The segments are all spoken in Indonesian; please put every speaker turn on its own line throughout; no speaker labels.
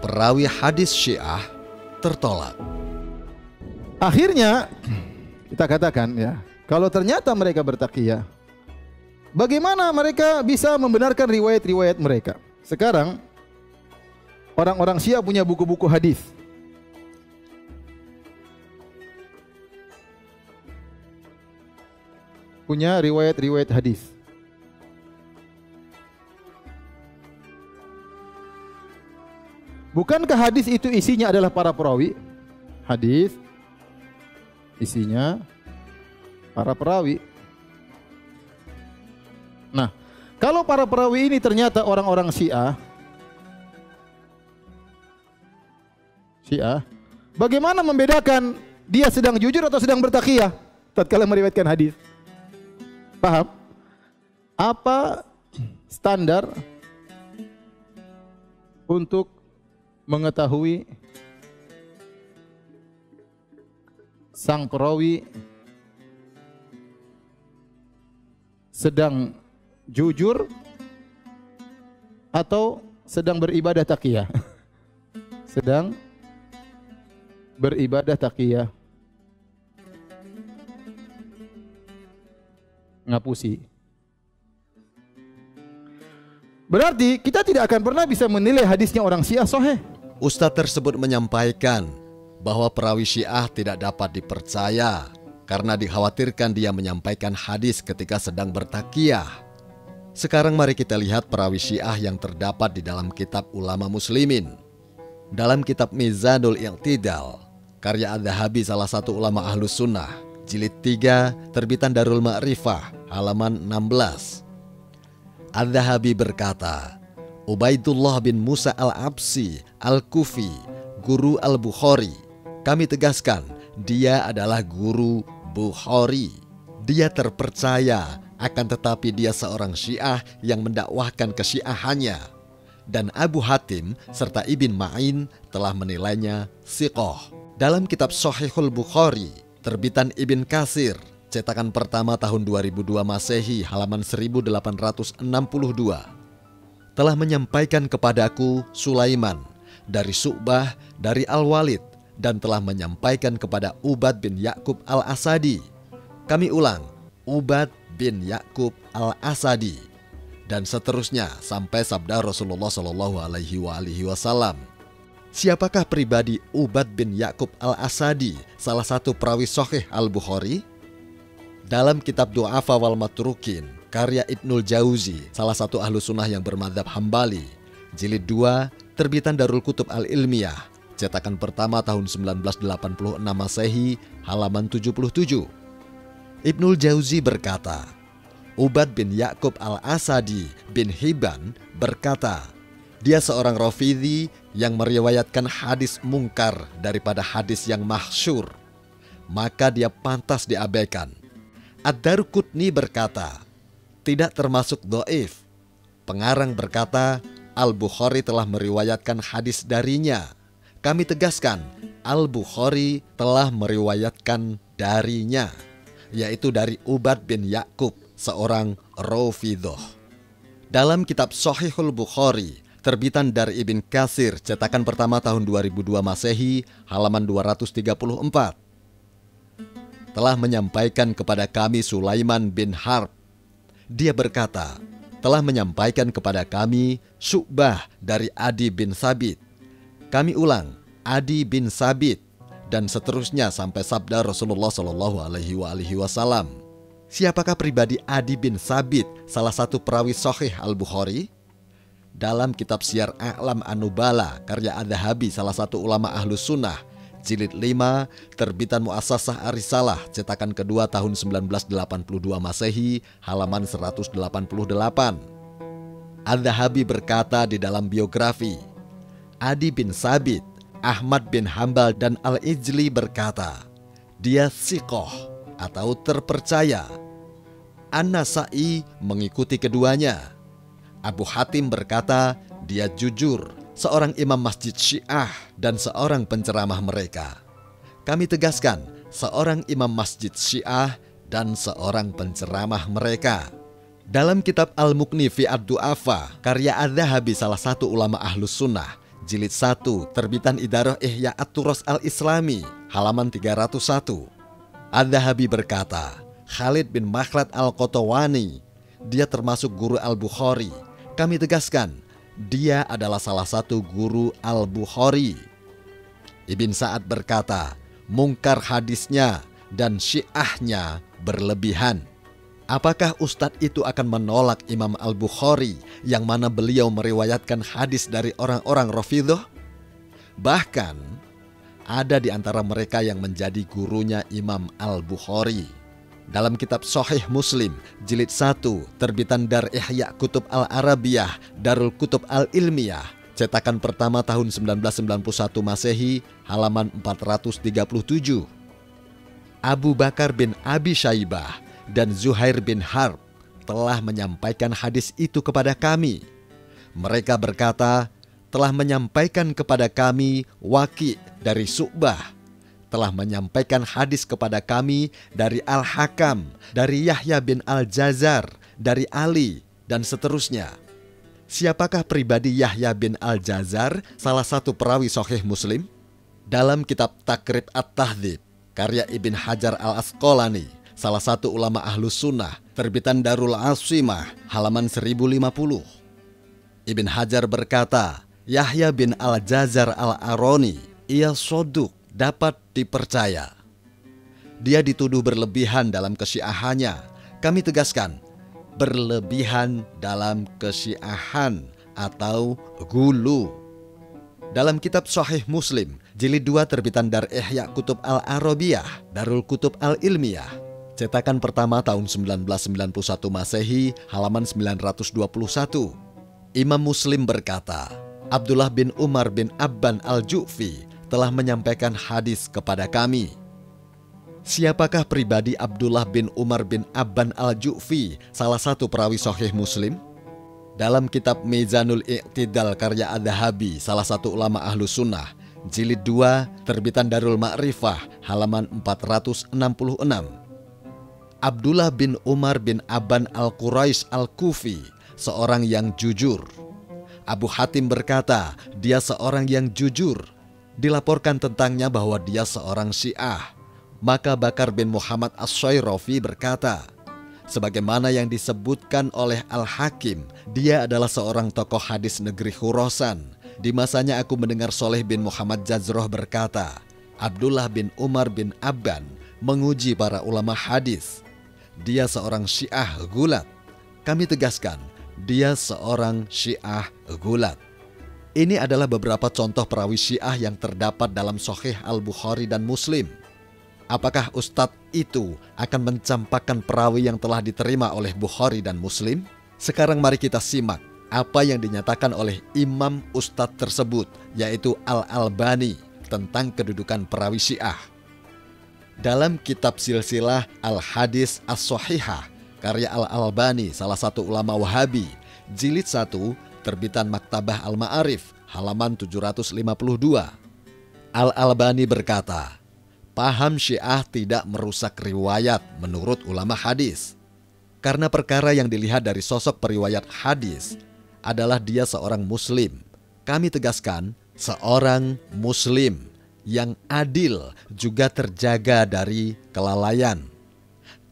Perawi hadis Syiah tertolak.
Akhirnya kita katakan ya, kalau ternyata mereka bertakiyah, bagaimana mereka bisa membenarkan riwayat-riwayat mereka? Sekarang orang-orang Syiah punya buku-buku hadis. Punya riwayat-riwayat hadis. Bukankah hadis itu isinya adalah para perawi? Hadis isinya para perawi. Nah, kalau para perawi ini ternyata orang-orang Syiah, bagaimana membedakan dia sedang jujur atau sedang bertakiyah tatkala meriwayatkan hadis? Paham? Apa standar untuk mengetahui sang perawi sedang jujur atau sedang beribadah taqiyah? Sedang beribadah taqiyah. Ngapusi. Berarti kita tidak akan pernah bisa menilai hadisnya orang Syiah sahih.
Ustadz tersebut menyampaikan bahwa perawi Syiah tidak dapat dipercaya karena dikhawatirkan dia menyampaikan hadis ketika sedang bertakiyah. Sekarang mari kita lihat perawi Syiah yang terdapat di dalam kitab ulama muslimin. Dalam kitab Mizanul I'tidal, karya Adz-Dzahabi, salah satu ulama Ahlus Sunnah, jilid 3, terbitan Darul Ma'rifah, halaman 16. Adz-Dzahabi berkata, Ubaidullah bin Musa al-Absi al-Kufi, guru al-Bukhari. Kami tegaskan, dia adalah guru Bukhari. Dia terpercaya, akan tetapi dia seorang Syiah yang mendakwahkan kesyiahannya. Dan Abu Hatim serta Ibn Ma'in telah menilainya siqah. Dalam kitab Shahihul Bukhari, terbitan Ibn Katsir, cetakan pertama tahun 2002 Masehi, halaman 1862, telah menyampaikan kepadaku Sulaiman dari Syu'bah dari Al-Walid dan telah menyampaikan kepada Ubad bin Ya'qub Al-Asadi. Kami ulang, Ubad bin Ya'qub Al-Asadi, dan seterusnya sampai sabda Rasulullah Shallallahu Alaihi Wasallam. Siapakah pribadi Ubad bin Ya'qub Al-Asadi, salah satu perawi Sahih Al-Bukhari? Dalam kitab Du'afa wal Matrukin, karya Ibnul Jauzi, salah satu ahlu sunnah yang bermadzhab Hambali, jilid 2, terbitan Darul Kutub Al-Ilmiyah, cetakan pertama tahun 1986 Masehi, halaman 77. Ibnul Jauzi berkata, Ubad bin Ya'qub Al-Asadi bin Hibban berkata, dia seorang Rafidhi yang meriwayatkan hadis mungkar daripada hadis yang mahsyur, maka dia pantas diabaikan. Ad-Darqutni berkata, tidak termasuk dhaif. Pengarang berkata, Al-Bukhari telah meriwayatkan hadis darinya. Kami tegaskan, Al-Bukhari telah meriwayatkan darinya, yaitu dari Ubad bin Ya'qub, seorang Rafidhah. Dalam kitab Shahihul Bukhari, terbitan dari Ibn Katsir, cetakan pertama tahun 2002 Masehi, halaman 234, telah menyampaikan kepada kami Sulaiman bin Harb. Dia berkata, telah menyampaikan kepada kami Syu'bah dari Adi bin Sabit. Kami ulang, Adi bin Sabit, dan seterusnya sampai sabda Rasulullah Shallallahu Alaihi Wasallam. Siapakah pribadi Adi bin Sabit, salah satu perawi Sahih Al-Bukhari? Dalam kitab Syiar A'lam An-Nubala, karya Adz-Dzahabi, salah satu ulama Ahlus Sunnah, jilid 5, terbitan Mu'assasah Ar-Risalah, cetakan kedua tahun 1982 Masehi, halaman 188. Adz-Dzahabi berkata di dalam biografi, Adi bin Sabit, Ahmad bin Hambal dan Al-Ijli berkata, dia siqah atau terpercaya. An-Nasa'i mengikuti keduanya. Abu Hatim berkata, dia jujur seorang imam masjid Syiah dan seorang penceramah mereka. Kami tegaskan, seorang imam masjid Syiah dan seorang penceramah mereka. Dalam kitab Al-Mughni fi Ad-Du'afa, karya Adz-Dzahabi, salah satu ulama Ahlus Sunnah, jilid 1, terbitan Idarah Ihya At-Turas Al-Islami, halaman 301. Adz-Dzahabi berkata, Khalid bin Makhlad Al-Qotowani, dia termasuk guru Al-Bukhari. Kami tegaskan, dia adalah salah satu guru Al-Bukhari. Ibn Sa'ad berkata, mungkar hadisnya dan syiahnya berlebihan. Apakah ustadz itu akan menolak Imam Al-Bukhari yang mana beliau meriwayatkan hadis dari orang-orang Rafidhah? Bahkan ada di antara mereka yang menjadi gurunya Imam Al-Bukhari. Dalam kitab Sahih Muslim, jilid 1, terbitan Dar Ihya Kutub Al-Arabiyah, Darul Kutub Al-Ilmiyah, cetakan pertama tahun 1991 Masehi, halaman 437. Abu Bakar bin Abi Syaibah dan Zuhair bin Harb telah menyampaikan hadis itu kepada kami. Mereka berkata, telah menyampaikan kepada kami Waki dari Syu'bah, telah menyampaikan hadis kepada kami dari Al-Hakam, dari Yahya bin Al-Jazar, dari Ali, dan seterusnya. Siapakah pribadi Yahya bin Al-Jazar, salah satu perawi Sahih Muslim? Dalam kitab Takrib At-Tahdhib, karya Ibn Hajar Al-Asqalani, salah satu ulama Ahlus Sunnah, terbitan Darul Asimah, halaman 1050. Ibn Hajar berkata, Yahya bin Al-Jazar Al-Aroni, ia soduk, dapat dipercaya. Dia dituduh berlebihan dalam kesyiahannya. Kami tegaskan, berlebihan dalam kesyiahan atau gulu. Dalam kitab Sahih Muslim, jilid 2 terbitan Dar Ihya Kutub Al-Arabiyah, Darul Kutub Al-Ilmiyah, cetakan pertama tahun 1991 Masehi, halaman 921. Imam Muslim berkata, Abdullah bin Umar bin Abban Al-Ju'fi telah menyampaikan hadis kepada kami. Siapakah pribadi Abdullah bin Umar bin Abban Al-Ju'fi, salah satu perawi Sahih Muslim? Dalam kitab Mizanul I'tidal karya Adz-Dzahabi, salah satu ulama Ahlus Sunnah, jilid 2, terbitan Darul Ma'rifah, halaman 466. Abdullah bin Umar bin Abban Al-Quraisy Al-Kufi, seorang yang jujur. Abu Hatim berkata, dia seorang yang jujur. Dilaporkan tentangnya bahwa dia seorang Syiah. Maka Bakar bin Muhammad As-Syairafi berkata, sebagaimana yang disebutkan oleh Al-Hakim, dia adalah seorang tokoh hadis negeri Khurasan. Di masanya aku mendengar Soleh bin Muhammad Jazroh berkata, Abdullah bin Umar bin Abban menguji para ulama hadis. Dia seorang Syiah gulat. Kami tegaskan, dia seorang Syiah gulat. Ini adalah beberapa contoh perawi Syiah yang terdapat dalam Sahih Al-Bukhari dan Muslim. Apakah ustadz itu akan mencampakkan perawi yang telah diterima oleh Bukhari dan Muslim? Sekarang mari kita simak apa yang dinyatakan oleh imam ustadz tersebut, yaitu Al-Albani, tentang kedudukan perawi Syiah. Dalam kitab Silsilah Al-Hadis As-Sahihah, karya Al-Albani, salah satu ulama Wahabi, jilid 1, terbitan Maktabah Al-Ma'arif, halaman 752. Al-Albani berkata, paham Syiah tidak merusak riwayat menurut ulama hadis. Karena perkara yang dilihat dari sosok periwayat hadis adalah dia seorang muslim. Kami tegaskan, seorang muslim yang adil juga terjaga dari kelalaian.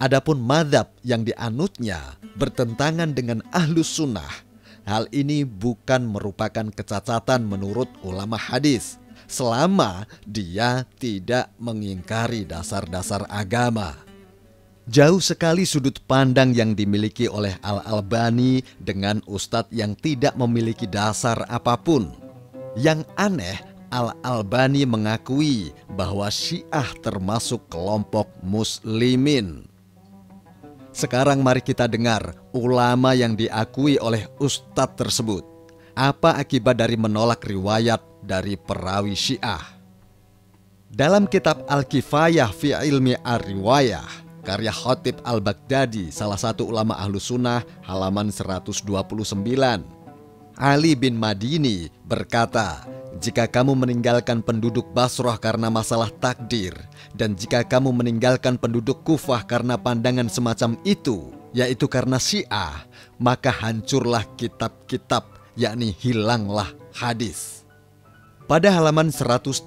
Adapun mazhab yang dianutnya bertentangan dengan Ahlus Sunnah, hal ini bukan merupakan kecacatan menurut ulama hadis, selama dia tidak mengingkari dasar-dasar agama. Jauh sekali sudut pandang yang dimiliki oleh Al-Albani dengan ustadz yang tidak memiliki dasar apapun. Yang aneh, Al-Albani mengakui bahwa Syiah termasuk kelompok muslimin. Sekarang mari kita dengar ulama yang diakui oleh ustadz tersebut. Apa akibat dari menolak riwayat dari perawi Syiah? Dalam kitab Al-Kifayah fi Ilmi Ar-Riwayah, karya Khatib Al-Baghdadi, salah satu ulama Ahlus Sunnah, halaman 129. Ali bin Madini berkata, jika kamu meninggalkan penduduk Basrah karena masalah takdir, dan jika kamu meninggalkan penduduk Kufah karena pandangan semacam itu, yaitu karena Syiah, maka hancurlah kitab-kitab, yakni hilanglah hadis. Pada halaman 130,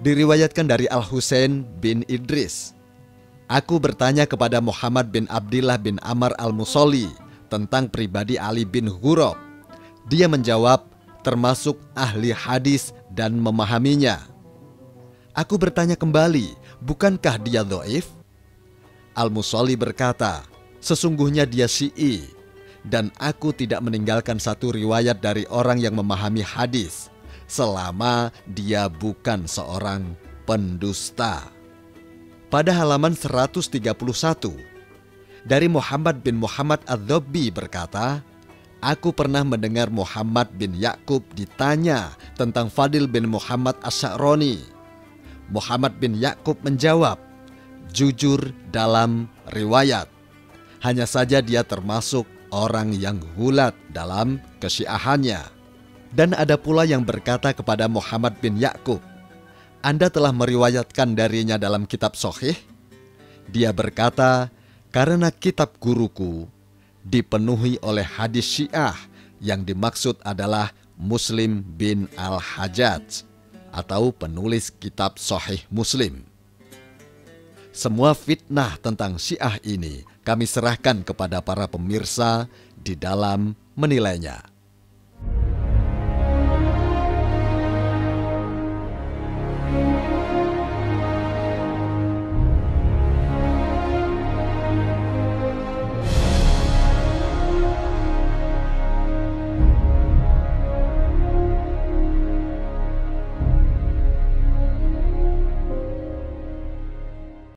diriwayatkan dari Al-Husain bin Idris, aku bertanya kepada Muhammad bin Abdillah bin Amr al-Musolli tentang pribadi Ali bin Ghurab. Dia menjawab, termasuk ahli hadis dan memahaminya. Aku bertanya kembali, bukankah dia dhaif? Al-Musolli berkata, sesungguhnya dia Syi'i, dan aku tidak meninggalkan satu riwayat dari orang yang memahami hadis, selama dia bukan seorang pendusta. Pada halaman 131, dari Muhammad bin Muhammad Adz-Dzabbi berkata, aku pernah mendengar Muhammad bin Ya'qub ditanya tentang Fadil bin Muhammad Asy-Sya'rani. Muhammad bin Ya'qub menjawab, jujur dalam riwayat. Hanya saja dia termasuk orang yang gulat dalam kesyiahannya. Dan ada pula yang berkata kepada Muhammad bin Ya'qub, Anda telah meriwayatkan darinya dalam kitab Sahih? Dia berkata, karena kitab guruku dipenuhi oleh hadis Syiah yang dimaksud adalah Muslim bin Al-Hajjaj atau penulis kitab Sahih Muslim. Semua fitnah tentang Syiah ini kami serahkan kepada para pemirsa di dalam menilainya.